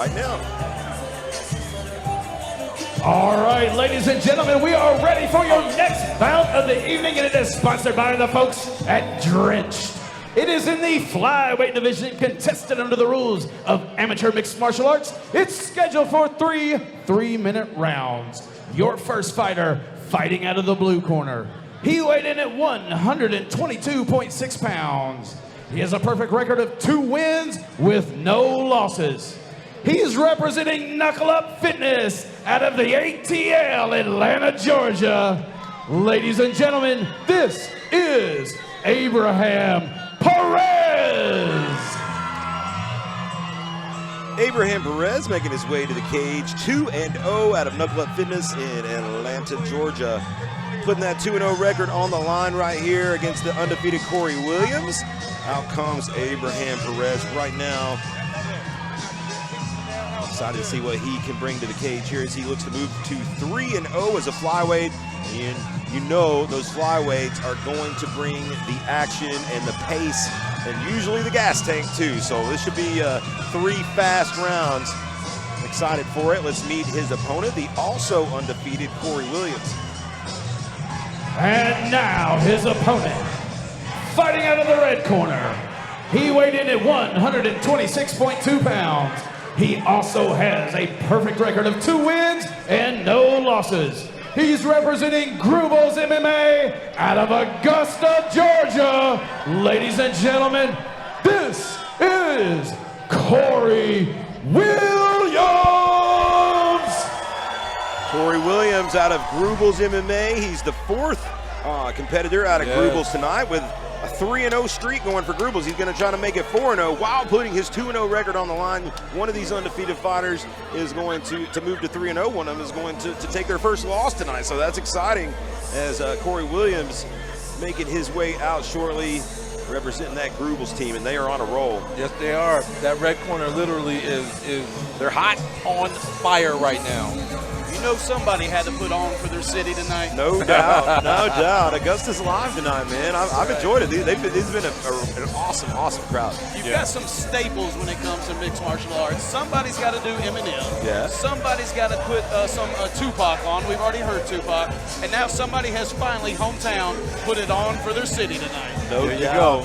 Right now. All right, ladies and gentlemen, we are ready for your next bout of the evening, and it is sponsored by the folks at Drenched. It is in the flyweight division, contested under the rules of amateur mixed martial arts. It's scheduled for three-minute rounds. Your first fighter, fighting out of the blue corner. He weighed in at 122.6 pounds. He has a perfect record of 2 wins with no losses. He's representing Knuckle Up Fitness out of the ATL, Atlanta, Georgia. Ladies and gentlemen, this is Abraham Perez. Abraham Perez making his way to the cage, 2-0 out of Knuckle Up Fitness in Atlanta, Georgia. Putting that 2-0 record on the line right here against the undefeated Cory Williams. Out comes Abraham Perez right now. Excited to see what he can bring to the cage here as he looks to move to 3-0 as a flyweight. And you know those flyweights are going to bring the action and the pace and usually the gas tank too. So this should be 3 fast rounds. Excited for it. Let's meet his opponent, the also undefeated Cory Williams. And now his opponent, fighting out of the red corner. He weighed in at 126.2 pounds. He also has a perfect record of 2 wins and no losses. He's representing Grubel's MMA out of Augusta, Georgia. Ladies and gentlemen, this is Cory Williams. Cory Williams out of Grubel's MMA. He's the 4th competitor out of Grubel's tonight with a 3-0 streak going for Grubel's. He's going to try to make it 4-0 while putting his 2-0 record on the line. One of these undefeated fighters is going to move to 3-0. One of them is going to take their first loss tonight. So that's exciting as Cory Williams making his way out shortly, representing that Grubel's team, and they are on a roll. Yes, they are. That red corner literally is they're hot on fire right now. You know somebody had to put on for their city tonight. No doubt, no doubt. Augusta's live tonight, man. I've enjoyed it. This has been an awesome crowd. You've got some staples when it comes to mixed martial arts. Somebody's got to do Eminem. Yeah. Somebody's got to put some Tupac on. We've already heard Tupac. And now somebody has finally, hometown, put it on for their city tonight. No doubt.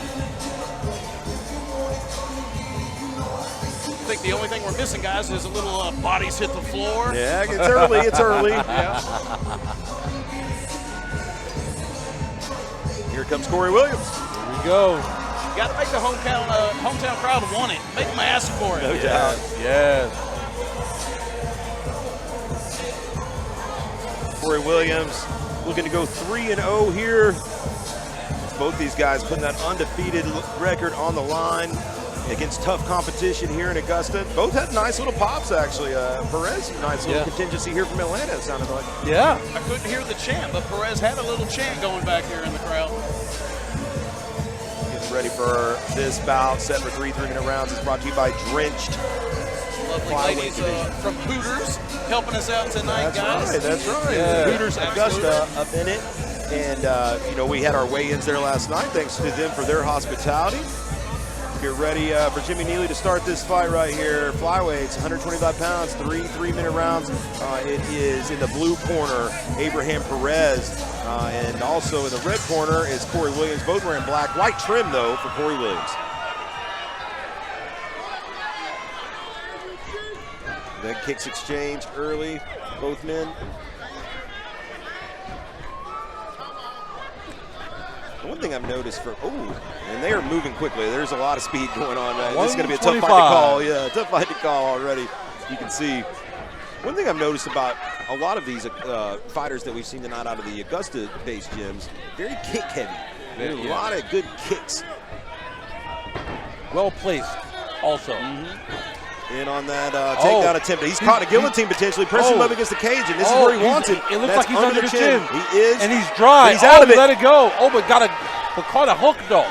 I think the only thing we're missing, guys, is a little bodies hit the floor. Yeah, it's early. It's early. Yeah. Here comes Cory Williams. Here we go. You got to make the hometown crowd want it. Make them ask for it. No doubt. Yes. Cory Williams looking to go 3-0 here. Both these guys putting that undefeated record on the line against tough competition here in Augusta. Both had nice little pops, actually. Perez, nice little contingency here from Atlanta, it sounded like. Yeah. I couldn't hear the chant, but Perez had a little chant going back here in the crowd. Getting ready for this bout, set for 3 3-minute rounds. It's brought to you by Drenched. Lovely ladies from Hooters helping us out tonight, guys. That's right. Yeah. Hooters Augusta up in it. And, you know, we had our weigh-ins there last night. Thanks to them for their hospitality. Get ready for Jimmy Neely to start this fight right here. Flyweights, 125 pounds, 3 3-minute rounds. It is in the blue corner, Abraham Perez. And also in the red corner is Cory Williams. Both wearing black. White trim, though, for Cory Williams. Then kicks exchange early, both men. One thing I've noticed and they are moving quickly. There's a lot of speed going on. This is going to be a tough fight to call. Yeah, tough fight to call already. You can see. One thing I've noticed about a lot of these fighters that we've seen tonight out of the Augusta-based gyms, very kick heavy. A lot of good kicks. Well placed also. In on that takedown attempt. He's caught a guillotine potentially, pressing him up against the cage, and this is where he wants it. It looks like he's under the chin. He is. And he's dry. He's out of it. Let it go. Oh, but caught a hook, though.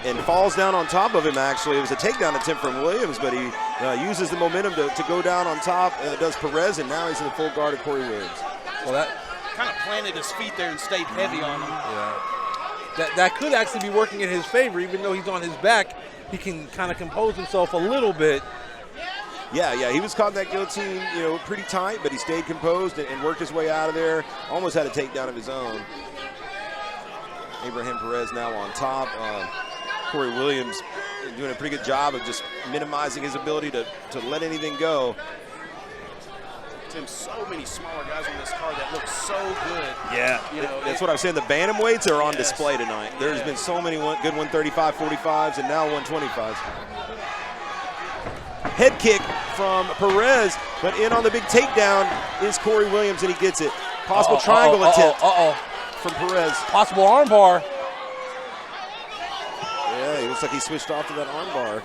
And falls down on top of him, actually. It was a takedown attempt from Williams, but he uses the momentum to go down on top. Does Perez, and now he's in the full guard of Cory Williams. Well, that kind of planted his feet there and stayed heavy on him. Yeah. That could actually be working in his favor, even though he's on his back. He can kind of compose himself a little bit. Yeah, he was caught in that guillotine, pretty tight, but he stayed composed and worked his way out of there. Almost had a takedown of his own. Abraham Perez now on top. Cory Williams doing a pretty good job of just minimizing his ability to let anything go. Tim, so many smaller guys on this card that look so good. Yeah, that's what I'm saying. The bantamweights are on display tonight. There's been so many good 135, 45s, and now 125s. Head kick from Perez, but in on the big takedown is Cory Williams, and he gets it. Possible triangle attempt from Perez. Possible armbar. Yeah, he looks like he switched off to that armbar.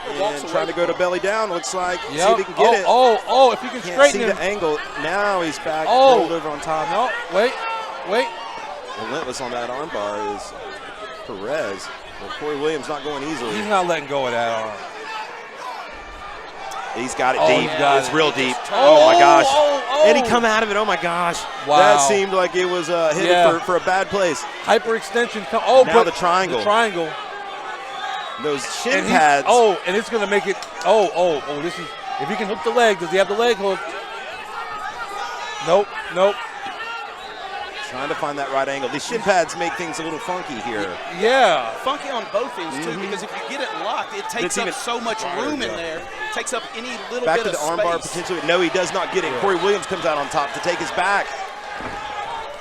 And trying to go to belly down, looks like. See if he can get it. If he can Can't straighten see him. the angle. Now he's back, rolled over on top. No, wait. Relentless on that armbar is Perez. But Cory Williams not going easily. He's not letting go of that arm. He's got it deep. Yeah. It's real deep. Oh my gosh. And he come out of it. Oh my gosh. Wow. That seemed like it was hit for a bad place. Hyperextension. Now the triangle. The triangle. Those shin pads. And it's going to make it. This is. If he can hook the leg, does he have the leg hook? Nope. Trying to find that right angle. These shin pads make things a little funky here. Yeah. Funky on both ends, too, because if you get it locked, it takes up so much room in there. It takes up any little Back bit of to the armbar space. potentially. No, he does not get it. Cory Williams comes out on top to take his back.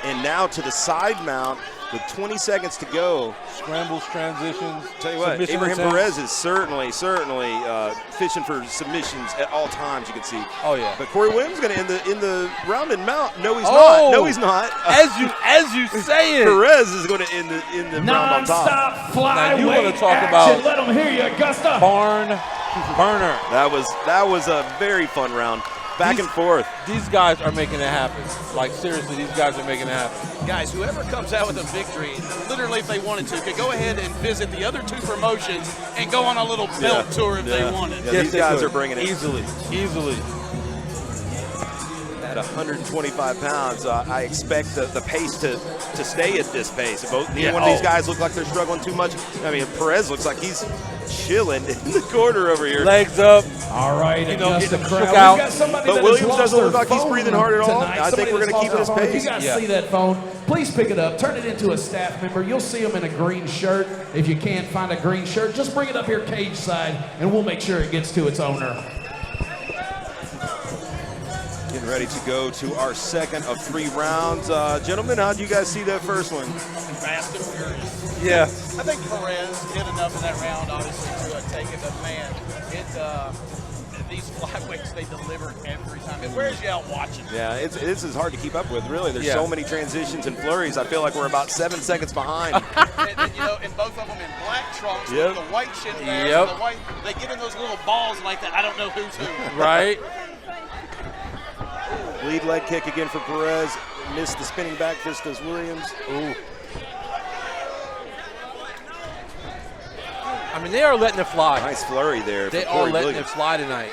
And now to the side mount with 20 seconds to go. Scrambles, transitions. Tell you what, Abraham Perez is certainly fishing for submissions at all times, you can see. Oh, yeah. But Cory Williams is going to in the round and mount. No, he's not. No, he's not. As you say it. Perez is going to end the round on top. Non-stop flyweight Now you want to talk action. about Let them hear you, Augusta. barn burner. That was a very fun round. Back and forth. These guys are making it happen. Like, seriously, these guys are making it happen. Guys, whoever comes out with a victory, literally if they wanted to, could go ahead and visit the other two promotions and go on a little belt tour if they wanted. Yeah, these guys are bringing it. Easily. At 125 pounds, I expect the pace to stay at this pace. Neither one of these guys look like they're struggling too much. I mean, Perez looks like he's chilling in the corner over here. Legs up. All right, Augusta getting crowd. shook out. We've got somebody But that Williams has doesn't lost look their like he's phone breathing hard at all. tonight. I think Somebody we're that's going to keep lost this their phone. If pace. you guys see that phone, please pick it up. Turn it into a staff member. You'll see them in a green shirt. If you can't find a green shirt, just bring it up here cage side, and we'll make sure it gets to its owner. Getting ready to go to our second of 3 rounds. Gentlemen, how do you guys see that first one? Fast and furious. Yeah. I think Perez did enough in that round, obviously, to take it. But, man, these flyweights, they deliver every time. It wears you out watching. Yeah, this is hard to keep up with, really. There's Yeah. so many transitions and flurries. I feel like we're about 7 seconds behind. and both of them in black trunks with the white shin pads and the white. They get in those little balls like that. I don't know who's who. Right. Lead leg kick again for Perez. Missed the spinning back fist as Williams. Ooh. I mean, they are letting it fly. Nice flurry there. They for are Cory letting Williams. it fly tonight.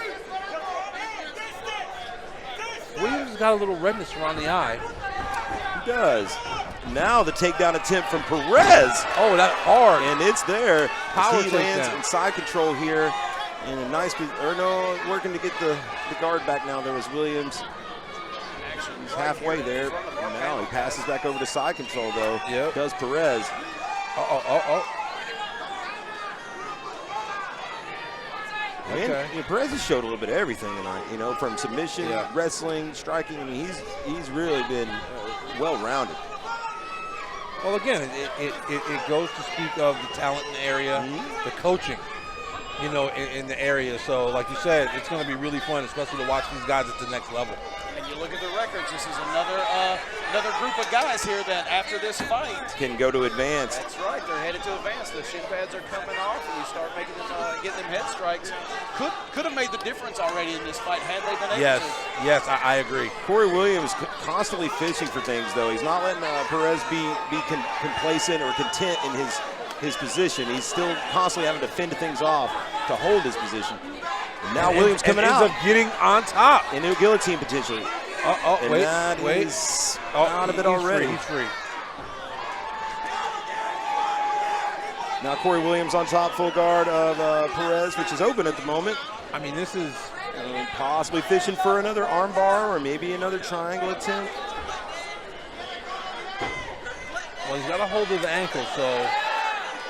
Williams has got a little redness around the eye. He does. Now the takedown attempt from Perez. Oh, that hard. And it's there. Power He lands takedown. in side control here. And a nice, working to get the guard back now. There was Williams. He's halfway there. And now he passes back over to side control, though. Yep. Does Perez. Okay. And Perez has showed a little bit of everything tonight, from submission, wrestling, striking. I mean, he's really been well-rounded. Well, again, it goes to speak of the talent in the area, the coaching, in the area. So, like you said, it's going to be really fun, especially to watch these guys at the next level. And you look at the records, this is another group of guys here that after this fight can go to advance. That's right, they're headed to advance. The shin pads are coming off, and you start making them, getting them head strikes. Could have made the difference already in this fight had they been able to. Yes, I agree. Cory Williams constantly fishing for things, though. He's not letting Perez be complacent or content in his position. He's still constantly having to fend things off to hold his position. And now Williams coming out. Ends up getting on top. Into a guillotine potentially. Wait. He's out of it already. He's free. Now Cory Williams on top, full guard of Perez, which is open at the moment. I mean, this is possibly fishing for another armbar or maybe another triangle attempt. Well, he's got a hold of the ankle, so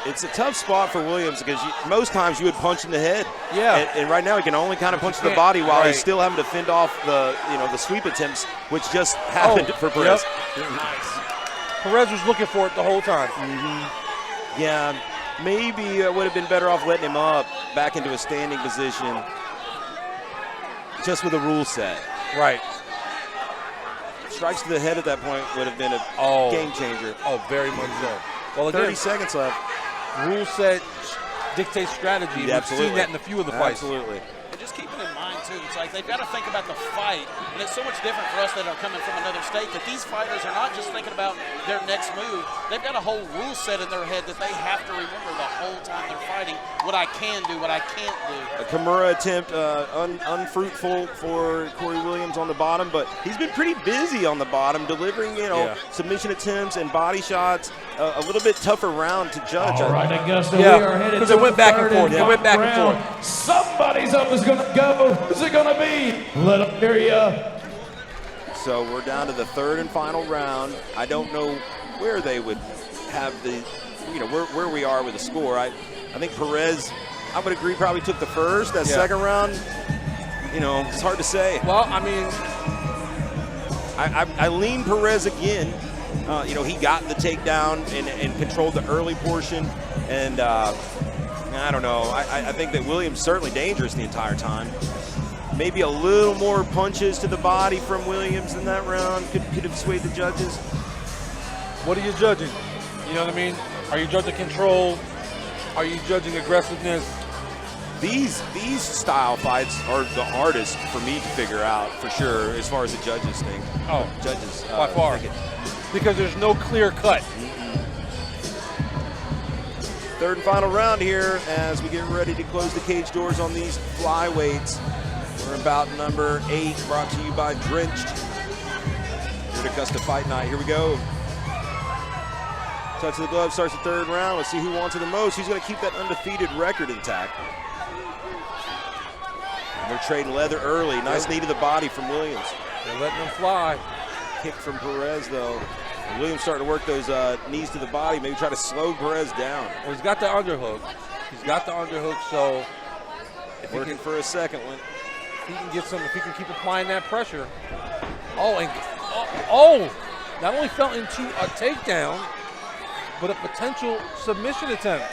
it's a tough spot for Williams because most times you would punch in the head. Yeah. And right now he can only kind of punch to the body while he's still having to fend off the sweep attempts, which just happened for Perez. Yep. Nice. Perez was looking for it the whole time. Yeah, maybe it would have been better off letting him up back into a standing position just with a rule set. Right. Strikes to the head at that point would have been a game changer. Oh, very much so. Well, again, 30 seconds left. Rule set dictates strategy. Yeah, We've seen that in a few of the fights. Absolutely. And just keeping in mind, too, it's like they've got to think about the fight. And it's so much different for us that are coming from another state that these fighters are not just thinking about their next move. They've got a whole rule set in their head that they have to remember the whole time they're fighting what I can do, what I can't do. A Kimura attempt unfruitful for Cory Williams on the bottom, but he's been pretty busy on the bottom, delivering, submission attempts and body shots. A little bit tougher round to judge. All right, Augusta, we are headed to because it went back and forth. Yeah. It went back and forth. Somebody's up is going to go. Who's it going to be? Let them hear you. So we're down to the third and final round. I don't know where they would have the, where we are with the score. I think Perez, I would agree, probably took the first. That second round, it's hard to say. Well, I mean, I lean Perez again. He got the takedown and controlled the early portion. And I don't know. I think that Williams certainly dangerous the entire time. Maybe a little more punches to the body from Williams in that round could have swayed the judges. What are you judging? You know what I mean? Are you judging control? Are you judging aggressiveness? These style fights are the hardest for me to figure out, for sure, as far as the judges think. Oh, judges by far. Because there's no clear cut. Third and final round here as we get ready to close the cage doors on these flyweights. We're about number 8, brought to you by Drenched. Here at Augusta Fight Night. Here we go. Touch of the glove starts the third round. Let's see who wants it the most. Who's going to keep that undefeated record intact? And they're trading leather early. Nice knee to the body from Williams. They're letting them fly. Kick from Perez, though. And Williams starting to work those knees to the body, maybe try to slow Perez down. Well, he's got the underhook. So working for a second one. If he can keep applying that pressure. Not only fell into a takedown, but a potential submission attempt.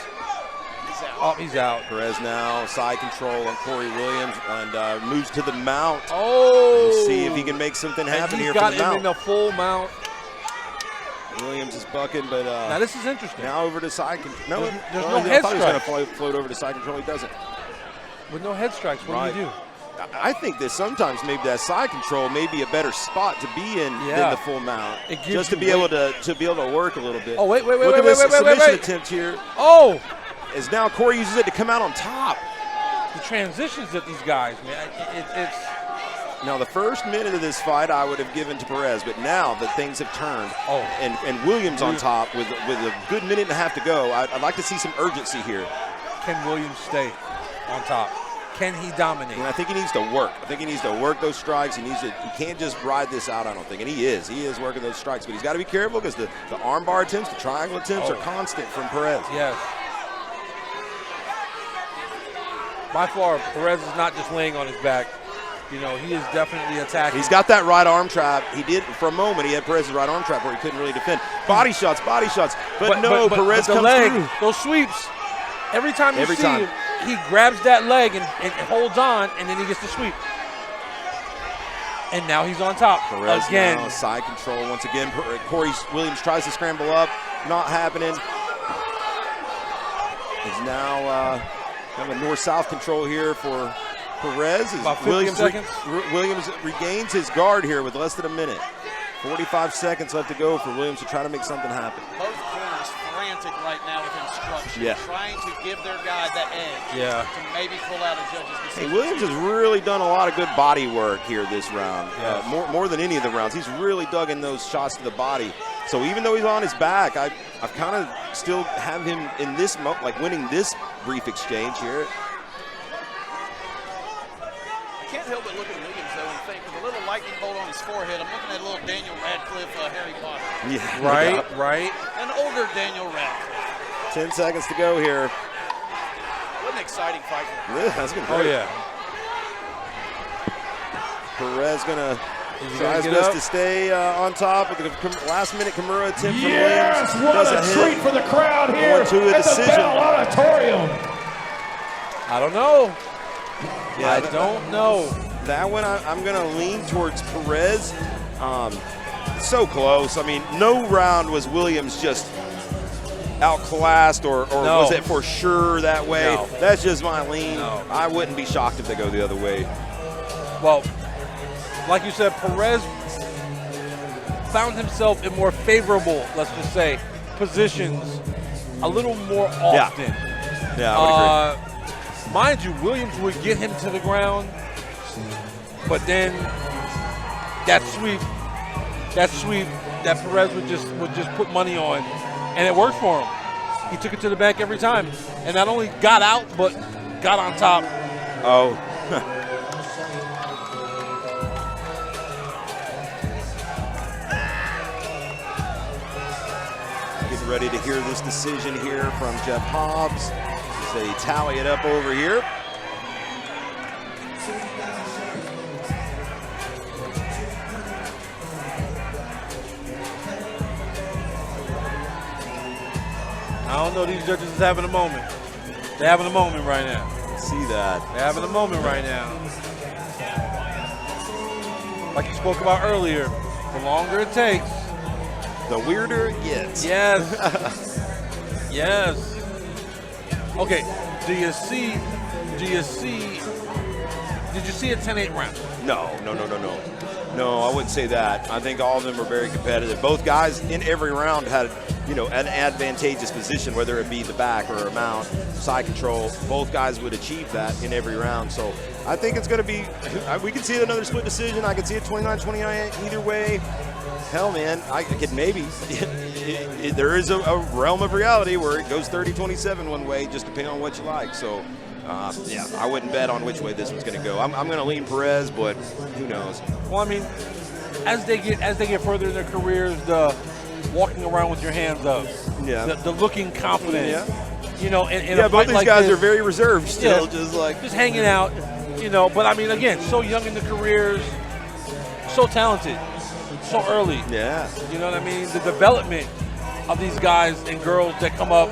He's out. Oh, he's out. Perez now side control on Cory Williams and moves to the mount. Oh! Let's see if he can make something happen here from the mount. He's got him in the full mount. Williams is bucking, but now this is interesting. Now over to side control. There's no head strike. He was going to float over to side control. He doesn't. With no head strikes, what do you do? I think that sometimes maybe that side control may be a better spot to be in than the full mount, just to be able to work a little bit. Oh wait! Look at this submission attempt here. Oh! As now Cory uses it to come out on top. The transitions of these guys, man, it's. Now the first minute of this fight I would have given to Perez, but now that things have turned, and Williams on top with a good minute and a half to go, I'd like to see some urgency here. Can Williams stay on top? Can he dominate? And I think he needs to work. I think he needs to work those strikes. He can't just ride this out, I don't think. And he is working those strikes, but he's got to be careful because the armbar attempts, the triangle attempts are constant from Perez. Yes. By far, Perez is not just laying on his back. He is definitely attacking. He's got that right arm trap. He did, for a moment, he had Perez's right arm trap where he couldn't really defend. Body shots. But Perez comes through. Those sweeps, every time you see him, he grabs that leg and holds on, and then he gets the sweep. And now he's on top. Perez again. Now side control once again. Cory Williams tries to scramble up. Not happening. He's now kind of a north-south control here for Perez. About 50 seconds. Williams regains his guard here with less than a minute. 45 seconds left to go for Williams to try to make something happen. Both corners frantic right now with instruction, trying to give their guy the edge to maybe pull out a judge's decision. Hey, Williams has really done a lot of good body work here this round, more than any of the rounds. He's really dug in those shots to the body. So even though he's on his back, I've kind of still have him in this, winning this brief exchange here. help but look at Williams, though, and think with a little lightning bolt on his forehead, I'm looking at a little Daniel Radcliffe, Harry Potter. Yeah. Right, right. An older Daniel Radcliffe. 10 seconds to go here. What an exciting fight. Yeah, that's gonna be Oh, great. yeah. Perez gonna Is he try his gonna get best up? to stay on top with the last-minute Kimura attempt from Yes, Williams. what Does a hit. treat for the crowd here 1-2 a at the decision. Bell Auditorium. I don't know. Yeah, I don't know. That one, I'm going to lean towards Perez. So close. I mean, no round was Williams just outclassed, or No. was it for sure that way? No. That's just my lean. No. I wouldn't be shocked if they go the other way. Well, like you said, Perez found himself in more favorable, let's just say, positions a little more often. Yeah, I would agree. Mind you, Williams would get him to the ground, but then that sweep that Perez would just put money on, and it worked for him. He took it to the bank every time, and not only got out, but got on top. Oh. Getting ready to hear this decision here from Jeff Hobbs. They tally it up over here. I don't know, these judges is having a moment. They're having a moment right now. See that. They're having a moment right now. Like you spoke about earlier, the longer it takes, The weirder it gets. yes. Yes. Okay, did you see a 10-8 round? No. No, I wouldn't say that. I think all of them were very competitive. Both guys in every round had, an advantageous position, whether it be the back or a mount, side control. Both guys would achieve that in every round. So I think it's going to be, we can see another split decision. I can see it 29-29 either way. Hell, man, I could maybe, there is a realm of reality where it goes 30-27 one way, just depending on what you like. So, yeah, I wouldn't bet on which way this one's going to go. I'm going to lean Perez, but who knows? Well, I mean, as they get further in their careers, the walking around with your hands up, Yeah. the looking confident, in Yeah, a both fight these like guys this, are very reserved still, yeah, just hanging out, But I mean, again, so young in the careers, so talented, so early. Yeah. You know what I mean? The development of these guys and girls that come up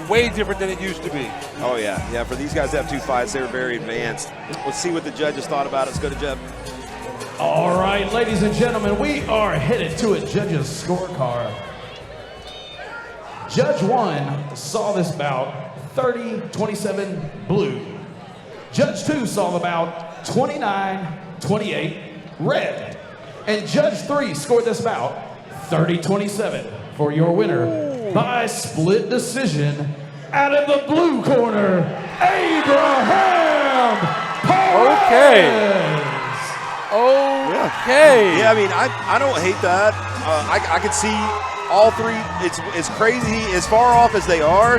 way different than it used to be. Oh, yeah. Yeah, for these guys to have 2 fights, they were very advanced. Let's see what the judges thought about it. Let's go to Jeff. All right, ladies and gentlemen, we are headed to a judge's scorecard. Judge 1 saw this bout 30-27 blue. Judge 2 saw the bout 29-28 red. And Judge 3 scored this bout 30-27 for your winner by split decision. Out of the blue corner, Abraham Perez. Okay. Yeah, I mean, I don't hate that. I could see all three. It's crazy as far off as they are.